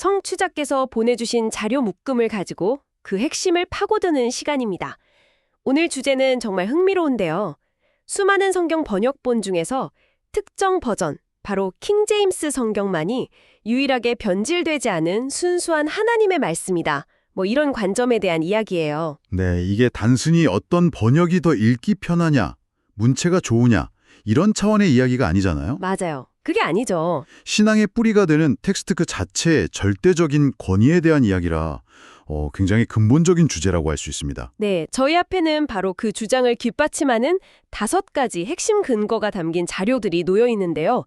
청취자께서 보내주신 자료 묶음을 가지고 그 핵심을 파고드는 시간입니다. 오늘 주제는 정말 흥미로운데요. 수많은 성경 번역본 중에서 특정 버전, 바로 킹제임스 성경만이 유일하게 변질되지 않은 순수한 하나님의 말씀이다. 이런 관점에 대한 이야기예요. 네, 이게 단순히 어떤 번역이 더 읽기 편하냐, 문체가 좋으냐, 이런 차원의 이야기가 아니잖아요. 맞아요. 그게 아니죠. 신앙의 뿌리가 되는 텍스트 그 자체의 절대적인 권위에 대한 이야기라 굉장히 근본적인 주제라고 할 수 있습니다. 네, 저희 앞에는 바로 그 주장을 뒷받침하는 5가지 핵심 근거가 담긴 자료들이 놓여 있는데요.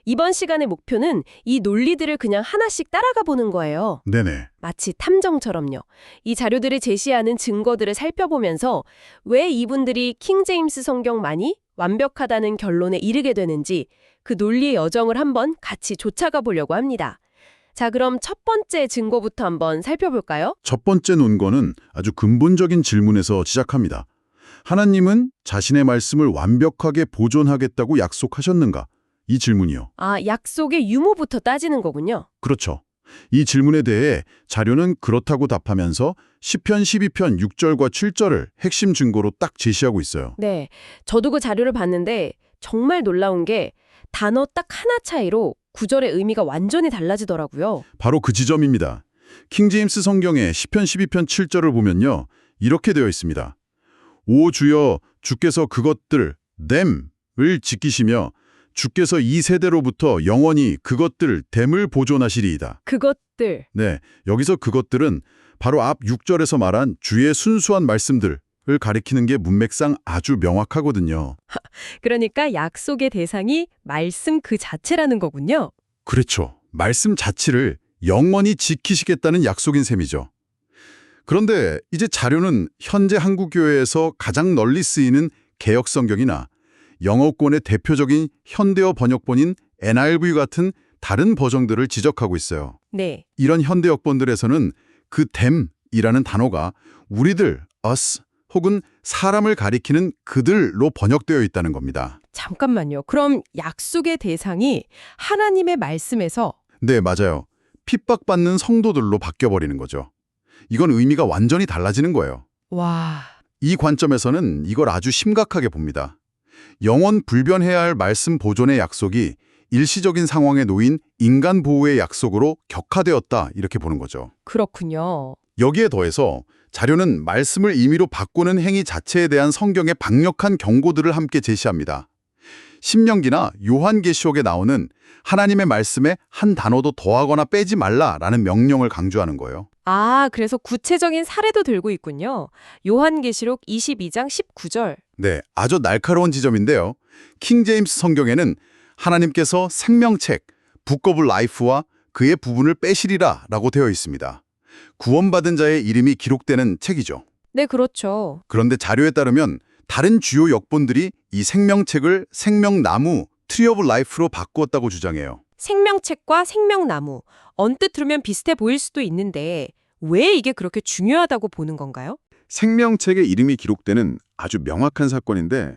이번 시간의 목표는 이 논리들을 그냥 하나씩 따라가 보는 거예요. 네네. 마치 탐정처럼요. 이 자료들을 제시하는 증거들을 살펴보면서 왜 이분들이 킹제임스 성경만이 완벽하다는 결론에 이르게 되는지 그 논리의 여정을 한번 같이 쫓아가 보려고 합니다. 자, 그럼 첫 번째 증거부터 한번 살펴볼까요? 첫 번째 논거는 아주 근본적인 질문에서 시작합니다. 하나님은 자신의 말씀을 완벽하게 보존하겠다고 약속하셨는가? 이 질문이요. 아, 약속의 유무부터 따지는 거군요. 그렇죠. 이 질문에 대해 자료는 그렇다고 답하면서 시편 12편 6절과 7절을 핵심 증거로 딱 제시하고 있어요. 네, 저도 그 자료를 봤는데 정말 놀라운 게 단어 딱 하나 차이로 구절의 의미가 완전히 달라지더라고요. 바로 그 지점입니다. 킹제임스 성경의 시편 12편 7절을 보면요. 이렇게 되어 있습니다. 오 주여 주께서 그것들 them을 지키시며 주께서 이 세대로부터 영원히 그것들 them을 보존하시리이다. 그것들. 네, 여기서 그것들은 바로 앞 6절에서 말한 주의 순수한 말씀들을 가리키는 게 문맥상 아주 명확하거든요. 그러니까 약속의 대상이 말씀 그 자체라는 거군요. 그렇죠. 말씀 자체를 영원히 지키시겠다는 약속인 셈이죠. 그런데 이제 자료는 현재 한국교회에서 가장 널리 쓰이는 개역성경이나 영어권의 대표적인 현대어 번역본인 NIV 같은 다른 버전들을 지적하고 있어요. 네. 이런 현대역본들에서는 그 them이라는 단어가 우리들, us, 혹은 사람을 가리키는 그들로 번역되어 있다는 겁니다. 잠깐만요. 그럼 약속의 대상이 하나님의 말씀에서 네, 맞아요. 핍박받는 성도들로 바뀌어버리는 거죠. 이건 의미가 완전히 달라지는 거예요. 와, 이 관점에서는 이걸 아주 심각하게 봅니다. 영원 불변해야 할 말씀 보존의 약속이 일시적인 상황에 놓인 인간 보호의 약속으로 격화되었다 이렇게 보는 거죠. 그렇군요. 여기에 더해서 자료는 말씀을 임의로 바꾸는 행위 자체에 대한 성경의 강력한 경고들을 함께 제시합니다. 신명기나 요한계시록에 나오는 하나님의 말씀에 한 단어도 더하거나 빼지 말라라는 명령을 강조하는 거예요. 아, 그래서 구체적인 사례도 들고 있군요. 요한계시록 22장 19절. 네, 아주 날카로운 지점인데요. 킹제임스 성경에는 하나님께서 생명책, Book of Life와 그의 부분을 빼시리라 라고 되어 있습니다. 구원받은 자의 이름이 기록되는 책이죠. 네, 그렇죠. 그런데 자료에 따르면 다른 주요 역본들이 이 생명책을 생명나무, Tree of Life로 바꾸었다고 주장해요. 생명책과 생명나무. 언뜻 들으면 비슷해 보일 수도 있는데 왜 이게 그렇게 중요하다고 보는 건가요? 생명책의 이름이 기록되는 아주 명확한 사건인데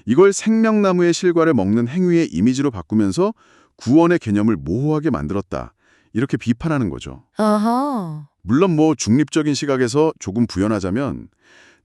이걸 생명나무의 실과를 먹는 행위의 이미지로 바꾸면서 구원의 개념을 모호하게 만들었다. 이렇게 비판하는 거죠. 아하. 물론 중립적인 시각에서 조금 부연하자면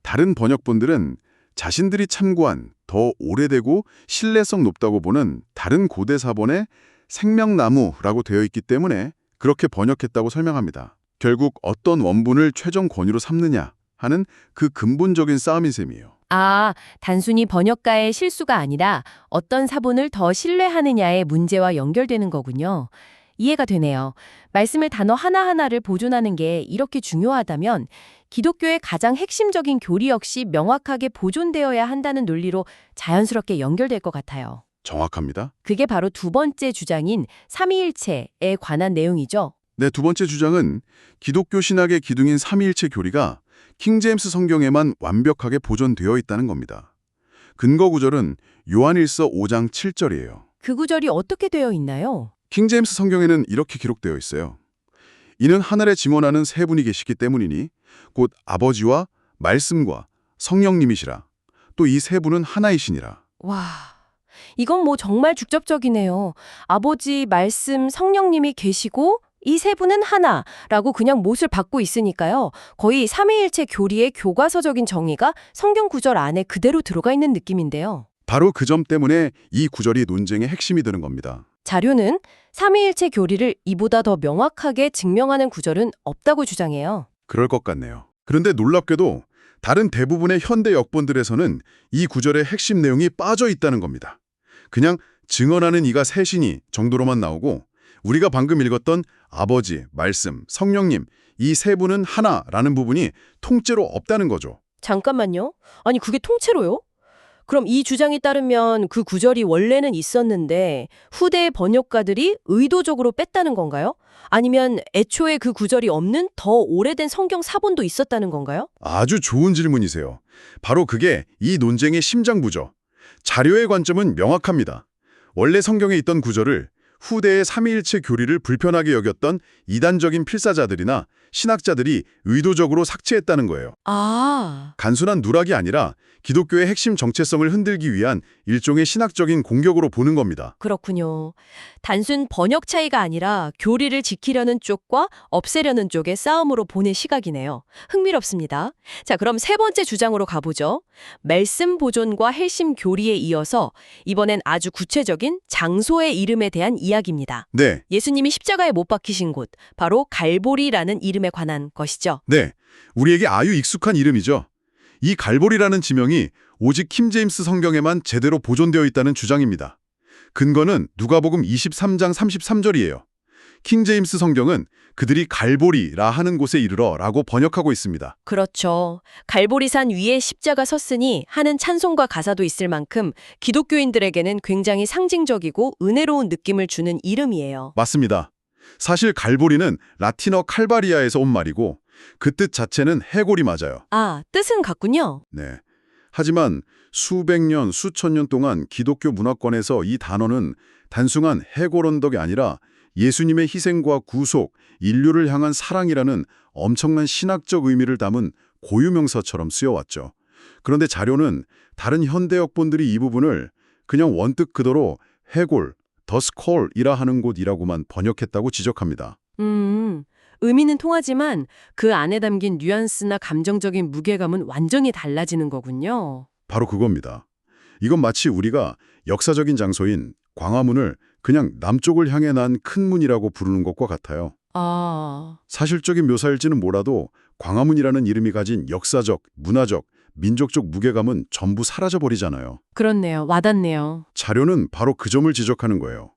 다른 번역본들은 자신들이 참고한 더 오래되고 신뢰성 높다고 보는 다른 고대 사본에 생명나무라고 되어 있기 때문에 그렇게 번역했다고 설명합니다. 결국 어떤 원문을 최종 권위로 삼느냐 하는 그 근본적인 싸움인 셈이에요. 아, 단순히 번역가의 실수가 아니라 어떤 사본을 더 신뢰하느냐의 문제와 연결되는 거군요. 이해가 되네요. 말씀을 단어 하나하나를 보존하는 게 이렇게 중요하다면 기독교의 가장 핵심적인 교리 역시 명확하게 보존되어야 한다는 논리로 자연스럽게 연결될 것 같아요. 정확합니다. 그게 바로 두 번째 주장인 삼위일체에 관한 내용이죠. 네, 두 번째 주장은 기독교 신학의 기둥인 삼위일체 교리가 킹제임스 성경에만 완벽하게 보존되어 있다는 겁니다. 근거 구절은 요한일서 5장 7절이에요. 그 구절이 어떻게 되어 있나요? 킹제임스 성경에는 이렇게 기록되어 있어요. 이는 하늘에 증언하는 세 분이 계시기 때문이니 곧 아버지와 말씀과 성령님이시라. 또 이 세 분은 하나이시니라. 와, 이건 정말 직접적이네요. 아버지, 말씀, 성령님이 계시고 이 세 분은 하나라고 그냥 못을 박고 있으니까요. 거의 삼위일체 교리의 교과서적인 정의가 성경 구절 안에 그대로 들어가 있는 느낌인데요. 바로 그 점 때문에 이 구절이 논쟁의 핵심이 되는 겁니다. 자료는 삼위일체 교리를 이보다 더 명확하게 증명하는 구절은 없다고 주장해요. 그럴 것 같네요. 그런데 놀랍게도 다른 대부분의 현대 역본들에서는 이 구절의 핵심 내용이 빠져 있다는 겁니다. 그냥 증언하는 이가 셋이니 정도로만 나오고 우리가 방금 읽었던 아버지, 말씀, 성령님 이 세 분은 하나라는 부분이 통째로 없다는 거죠. 잠깐만요. 아니 그게 통째로요? 그럼 이 주장에 따르면 그 구절이 원래는 있었는데 후대의 번역가들이 의도적으로 뺐다는 건가요? 아니면 애초에 그 구절이 없는 더 오래된 성경 사본도 있었다는 건가요? 아주 좋은 질문이세요. 바로 그게 이 논쟁의 심장부죠. 자료의 관점은 명확합니다. 원래 성경에 있던 구절을 후대의 삼위일체 교리를 불편하게 여겼던 이단적인 필사자들이나 신학자들이 의도적으로 삭제했다는 거예요. 아, 단순한 누락이 아니라 기독교의 핵심 정체성을 흔들기 위한 일종의 신학적인 공격으로 보는 겁니다. 그렇군요. 단순 번역 차이가 아니라 교리를 지키려는 쪽과 없애려는 쪽의 싸움으로 보는 시각이네요. 흥미롭습니다. 자, 그럼 세 번째 주장으로 가보죠. 말씀 보존과 헬심 교리에 이어서 이번엔 아주 구체적인 장소의 이름에 대한 이야기입니다. 네, 예수님이 십자가에 못 박히신 곳, 바로 갈보리라는 이름에 관한 것이죠. 네. 우리에게 아유 익숙한 이름이죠. 이 갈보리라는 지명이 오직 킹 제임스 성경에만 제대로 보존되어 있다는 주장입니다. 근거는 누가복음 23장 33절이에요. 킹 제임스 성경은 그들이 갈보리라 하는 곳에 이르러 라고 번역하고 있습니다. 그렇죠. 갈보리산 위에 십자가 섰으니 하는 찬송과 가사도 있을 만큼 기독교인들에게는 굉장히 상징적이고 은혜로운 느낌을 주는 이름이에요. 맞습니다. 사실 갈보리는 라틴어 칼바리아에서 온 말이고 그 뜻 자체는 해골이 맞아요. 아, 뜻은 같군요. 네. 하지만 수백 년, 수천 년 동안 기독교 문화권에서 이 단어는 단순한 해골 언덕이 아니라 예수님의 희생과 구속, 인류를 향한 사랑이라는 엄청난 신학적 의미를 담은 고유명사처럼 쓰여왔죠. 그런데 자료는 다른 현대 역본들이 이 부분을 그냥 원뜻 그대로 해골, 더스콜이라 하는 곳이라고만 번역했다고 지적합니다. 의미는 통하지만 그 안에 담긴 뉘앙스나 감정적인 무게감은 완전히 달라지는 거군요. 바로 그겁니다. 이건 마치 우리가 역사적인 장소인 광화문을 그냥 남쪽을 향해 난 큰 문이라고 부르는 것과 같아요. 아, 사실적인 묘사일지는 몰라도 광화문이라는 이름이 가진 역사적, 문화적, 민족적 무게감은 전부 사라져버리잖아요. 그렇네요. 와닿네요. 자료는 바로 그 점을 지적하는 거예요.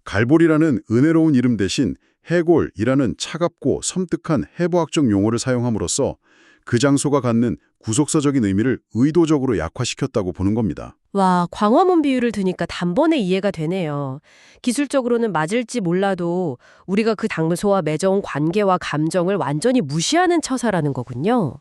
갈보리라는 은혜로운 이름 대신 해골이라는 차갑고 섬뜩한 해부학적 용어를 사용함으로써 그 장소가 갖는 구속사적인 의미를 의도적으로 약화시켰다고 보는 겁니다. 와, 광화문 비유를 드니까 단번에 이해가 되네요. 기술적으로는 맞을지 몰라도 우리가 그 장소와 맺어온 관계와 감정을 완전히 무시하는 처사라는 거군요.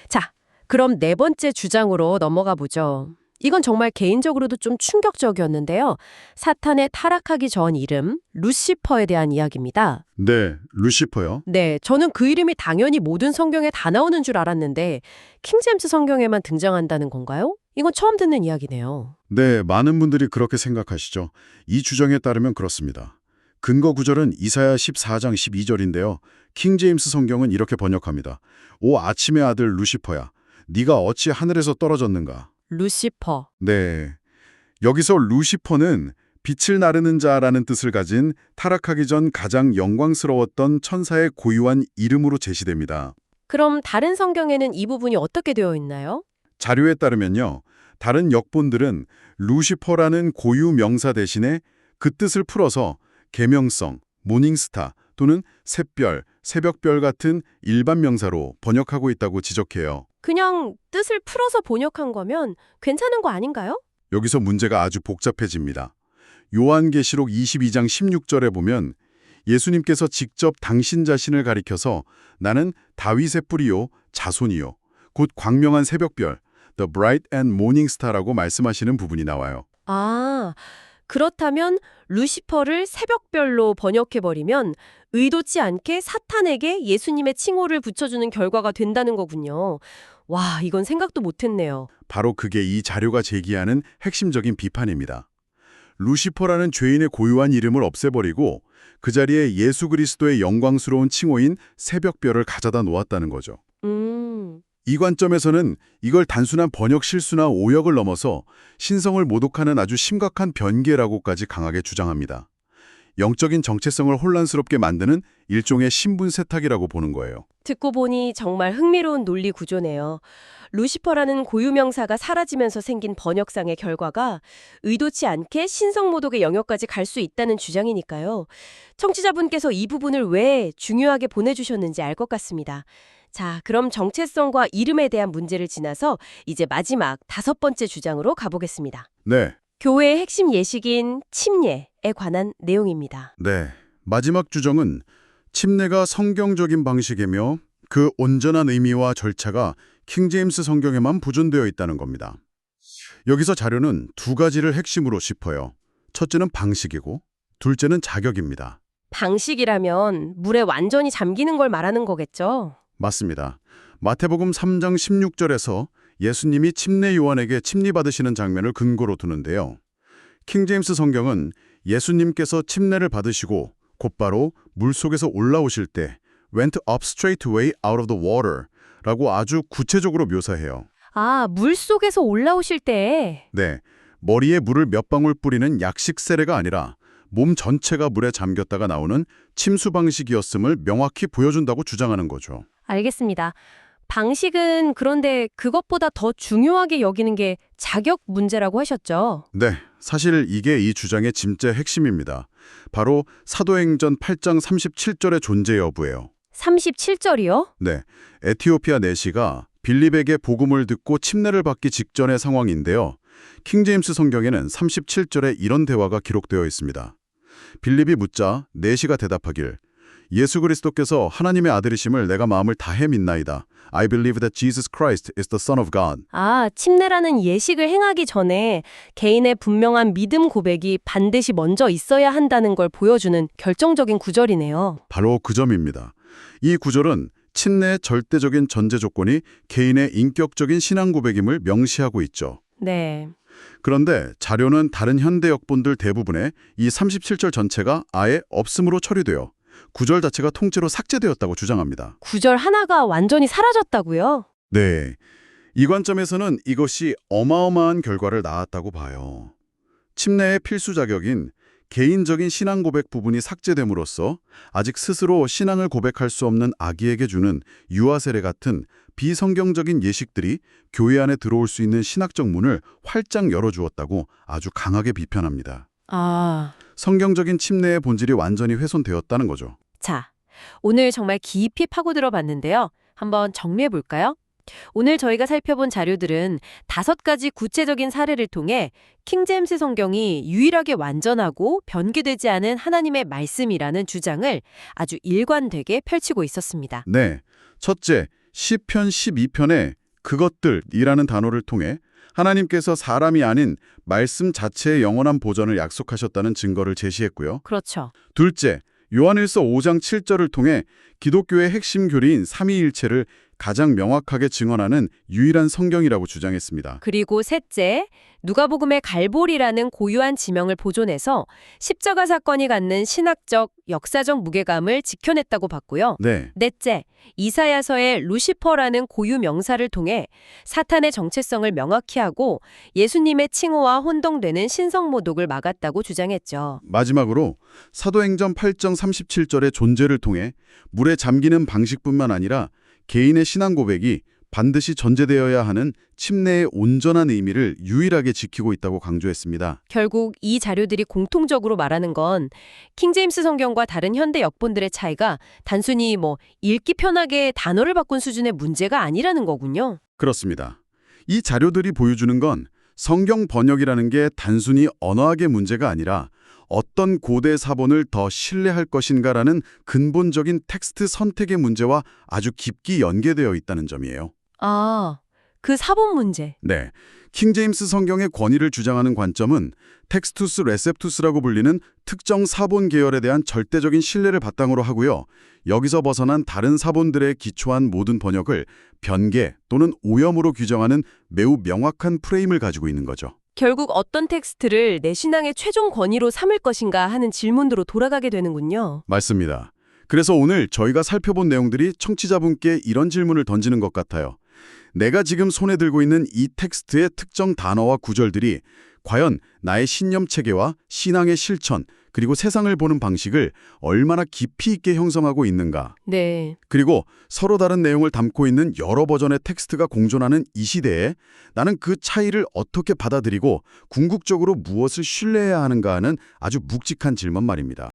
자, 그럼 네 번째 주장으로 넘어가 보죠. 이건 정말 개인적으로도 좀 충격적이었는데요. 사탄의 타락하기 전 이름, 루시퍼에 대한 이야기입니다. 네, 루시퍼요. 네, 저는 그 이름이 당연히 모든 성경에 다 나오는 줄 알았는데 킹제임스 성경에만 등장한다는 건가요? 이건 처음 듣는 이야기네요. 네, 많은 분들이 그렇게 생각하시죠. 이 주장에 따르면 그렇습니다. 근거 구절은 이사야 14장 12절인데요. 킹 제임스 성경은 이렇게 번역합니다. 오 아침의 아들 루시퍼야, 네가 어찌 하늘에서 떨어졌는가? 루시퍼. 네, 여기서 루시퍼는 빛을 나르는 자라는 뜻을 가진 타락하기 전 가장 영광스러웠던 천사의 고유한 이름으로 제시됩니다. 그럼 다른 성경에는 이 부분이 어떻게 되어 있나요? 자료에 따르면요, 다른 역본들은 루시퍼라는 고유 명사 대신에 그 뜻을 풀어서 계명성, 모닝스타 또는 샛별, 새벽별 같은 일반 명사로 번역하고 있다고 지적해요. 그냥 뜻을 풀어서 번역한 거면 괜찮은 거 아닌가요? 여기서 문제가 아주 복잡해집니다. 요한계시록 22장 16절에 보면 예수님께서 직접 당신 자신을 가리켜서 나는 다윗의 뿌리요 자손이요 곧 광명한 새벽별 The Bright and Morning Star라고 말씀하시는 부분이 나와요. 아, 그렇다면 루시퍼를 새벽별로 번역해버리면 의도치 않게 사탄에게 예수님의 칭호를 붙여주는 결과가 된다는 거군요. 와, 이건 생각도 못했네요. 바로 그게 이 자료가 제기하는 핵심적인 비판입니다. 루시퍼라는 죄인의 고유한 이름을 없애버리고 그 자리에 예수 그리스도의 영광스러운 칭호인 새벽별을 가져다 놓았다는 거죠. 이 관점에서는 이걸 단순한 번역 실수나 오역을 넘어서 신성을 모독하는 아주 심각한 변개라고까지 강하게 주장합니다. 영적인 정체성을 혼란스럽게 만드는 일종의 신분 세탁이라고 보는 거예요. 듣고 보니 정말 흥미로운 논리 구조네요. 루시퍼라는 고유명사가 사라지면서 생긴 번역상의 결과가 의도치 않게 신성모독의 영역까지 갈 수 있다는 주장이니까요. 청취자분께서 이 부분을 왜 중요하게 보내주셨는지 알 것 같습니다. 자, 그럼 정체성과 이름에 대한 문제를 지나서 이제 마지막 5번째 주장으로 가보겠습니다. 네. 교회의 핵심 예식인 침례에 관한 내용입니다. 네. 마지막 주정은 침례가 성경적인 방식이며 그 온전한 의미와 절차가 킹제임스 성경에만 보존되어 있다는 겁니다. 여기서 자료는 2가지를 핵심으로 짚어요. 첫째는 방식이고 둘째는 자격입니다. 방식이라면 물에 완전히 잠기는 걸 말하는 거겠죠? 맞습니다. 마태복음 3장 16절에서 예수님이 침례 요한에게 침례받으시는 장면을 근거로 두는데요. 킹제임스 성경은 예수님께서 침례를 받으시고 곧바로 물속에서 올라오실 때 went up straightway out of the water 라고 아주 구체적으로 묘사해요. 아, 물 속에서 올라오실 때. 네, 머리에 물을 몇 방울 뿌리는 약식 세례가 아니라 몸 전체가 물에 잠겼다가 나오는 침수 방식이었음을 명확히 보여준다고 주장하는 거죠. 알겠습니다. 방식은 그런데 그것보다 더 중요하게 여기는 게 자격 문제라고 하셨죠? 네, 사실 이게 이 주장의 진짜 핵심입니다. 바로 사도행전 8장 37절의 존재 여부예요. 37절이요? 네, 에티오피아 내시가 빌립에게 복음을 듣고 침례를 받기 직전의 상황인데요. 킹제임스 성경에는 37절에 이런 대화가 기록되어 있습니다. 빌립이 묻자 내시가 대답하길 예수 그리스도께서 하나님의 아들이심을 내가 마음을 다해 믿나이다. I believe that Jesus Christ is the Son of God. 아, 침례라는 예식을 행하기 전에 개인의 분명한 믿음 고백이 반드시 먼저 있어야 한다는 걸 보여주는 결정적인 구절이네요. 바로 그 점입니다. 이 구절은 침례의 절대적인 전제 조건이 개인의 인격적인 신앙 고백임을 명시하고 있죠. 네. 그런데 자료는 다른 현대 역본들 대부분에 이 37절 전체가 아예 없음으로 처리되어 구절 자체가 통째로 삭제되었다고 주장합니다. 구절 하나가 완전히 사라졌다고요? 네, 이 관점에서는 이것이 어마어마한 결과를 낳았다고 봐요. 침례의 필수 자격인 개인적인 신앙 고백 부분이 삭제됨으로써 아직 스스로 신앙을 고백할 수 없는 아기에게 주는 유아 세례 같은 비성경적인 예식들이 교회 안에 들어올 수 있는 신학적 문을 활짝 열어주었다고 아주 강하게 비판합니다. 아, 성경적인 침례의 본질이 완전히 훼손되었다는 거죠. 자, 오늘 정말 깊이 파고들어 봤는데요. 한번 정리해 볼까요? 오늘 저희가 살펴본 자료들은 5가지 구체적인 사례를 통해 킹제임스 성경이 유일하게 완전하고 변개되지 않은 하나님의 말씀이라는 주장을 아주 일관되게 펼치고 있었습니다. 네, 첫째, 시편 12편에 그것들이라는 단어를 통해 하나님께서 사람이 아닌 말씀 자체의 영원한 보전을 약속하셨다는 증거를 제시했고요. 그렇죠. 둘째, 요한일서 5장 7절을 통해 기독교의 핵심 교리인 삼위일체를 가장 명확하게 증언하는 유일한 성경이라고 주장했습니다. 그리고 셋째, 누가복음의 갈보리라는 고유한 지명을 보존해서 십자가 사건이 갖는 신학적, 역사적 무게감을 지켜냈다고 봤고요. 네, 넷째, 이사야서의 루시퍼라는 고유 명사를 통해 사탄의 정체성을 명확히 하고 예수님의 칭호와 혼동되는 신성모독을 막았다고 주장했죠. 마지막으로 사도행전 8장 37절의 존재를 통해 물에 잠기는 방식뿐만 아니라 개인의 신앙 고백이 반드시 전제되어야 하는 침례의 온전한 의미를 유일하게 지키고 있다고 강조했습니다. 결국 이 자료들이 공통적으로 말하는 건 킹제임스 성경과 다른 현대 역본들의 차이가 단순히 읽기 편하게 단어를 바꾼 수준의 문제가 아니라는 거군요. 그렇습니다. 이 자료들이 보여주는 건 성경 번역이라는 게 단순히 언어학의 문제가 아니라 어떤 고대 사본을 더 신뢰할 것인가라는 근본적인 텍스트 선택의 문제와 아주 깊이 연계되어 있다는 점이에요. 아, 그 사본 문제. 네, 킹제임스 성경의 권위를 주장하는 관점은 텍스투스 레셉투스라고 불리는 특정 사본 계열에 대한 절대적인 신뢰를 바탕으로 하고요. 여기서 벗어난 다른 사본들에 기초한 모든 번역을 변개 또는 오염으로 규정하는 매우 명확한 프레임을 가지고 있는 거죠. 결국 어떤 텍스트를 내 신앙의 최종 권위로 삼을 것인가 하는 질문으로 돌아가게 되는군요. 맞습니다. 그래서 오늘 저희가 살펴본 내용들이 청취자분께 이런 질문을 던지는 것 같아요. 내가 지금 손에 들고 있는 이 텍스트의 특정 단어와 구절들이 과연 나의 신념 체계와 신앙의 실천, 그리고 세상을 보는 방식을 얼마나 깊이 있게 형성하고 있는가. 네. 그리고 서로 다른 내용을 담고 있는 여러 버전의 텍스트가 공존하는 이 시대에 나는 그 차이를 어떻게 받아들이고 궁극적으로 무엇을 신뢰해야 하는가 하는 아주 묵직한 질문 말입니다.